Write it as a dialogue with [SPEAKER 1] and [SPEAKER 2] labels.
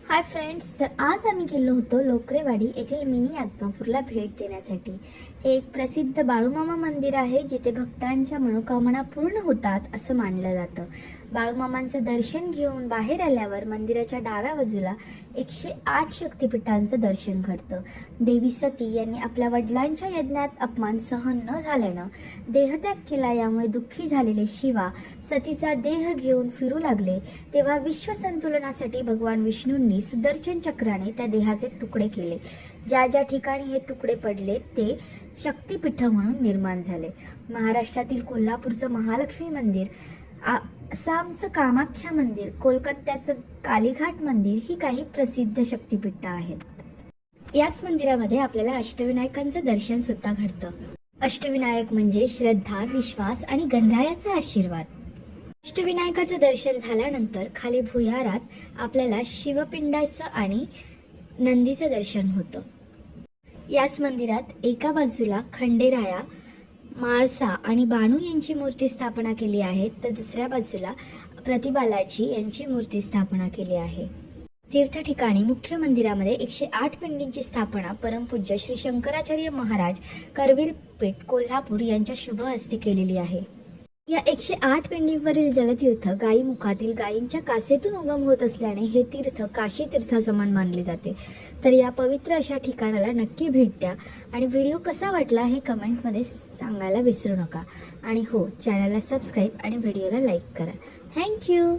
[SPEAKER 1] Hi friends, तर आज आम्ही गेलो होतो लोकरेवाडी येथील मिनी आत्मापूरला भेट देण्यासाठी. हे एक प्रसिद्ध बाळूमामा मंदिर आहे जिथे भक्तांच्या मनोकामना पूर्ण होतात असं मानलं जातं. बाळूमामांचं दर्शन घेऊन बाहेर आल्यावर मंदिराच्या डाव्या बाजूला 108 शक्तिपीठांचं दर्शन घडतं. देवी सती यांनी आपल्या वडिलांच्या यज्ञात अपमान सहन न झाल्यानं देहत्याग केला. यामुळे दुःखी झालेले शिवा सतीचा देह घेऊन फिरू लागले. तेव्हा विश्वसंतुलनासाठी भगवान विष्णूंनी सुदर्शन चक्राने त्या देहाचे तुकडे केले. ज्या ज्या ठिकाणी हे तुकडे पडले ते शक्तिपीठ म्हणून निर्माण झाले. महाराष्ट्रातील कोल्हापूरचं महालक्ष्मी मंदिर, आसामचं कामाख्या मंदिर, कोलकात्याचं कालीघाट मंदिर ही काही प्रसिद्ध शक्तिपीठ आहेत. याच मंदिरामध्ये आपल्याला अष्टविनायकांचं दर्शन सुद्धा घडतं. अष्टविनायक म्हणजे श्रद्धा, विश्वास आणि गणरायाचा आशीर्वाद. अष्टविनायकाचं दर्शन झाल्यानंतर खाली भुयारात आपल्याला शिवपिंडाचं आणि नंदीचं दर्शन होतं. याच मंदिरात एका बाजूला खंडेराया, माळसा आणि बानू यांची मूर्ती स्थापना केली आहे, तर दुसऱ्या बाजूला प्रतिबालाजी यांची मूर्ती स्थापना केली आहे. तीर्थ ठिकाणी मुख्य मंदिरामध्ये 108 पिंडींची स्थापना परमपूज्य श्री शंकराचार्य महाराज, करवीर पीठ, कोल्हापूर यांच्या शुभ हस्ते केलेली आहे. या 108 पिंडींवरील जलतीर्थ गायी मुखातील गायींच्या कासेतून उगम होत असल्याने हे तीर्थ काशी तीर्थासमान मानले जाते. तर या पवित्र अशा ठिकाणाला नक्की भेट द्या आणि व्हिडिओ कसा वाटला हे कमेंटमध्ये सांगायला विसरू नका. आणि हो, चॅनलला सबस्क्राईब आणि व्हिडिओला लाईक करा. थँक्यू.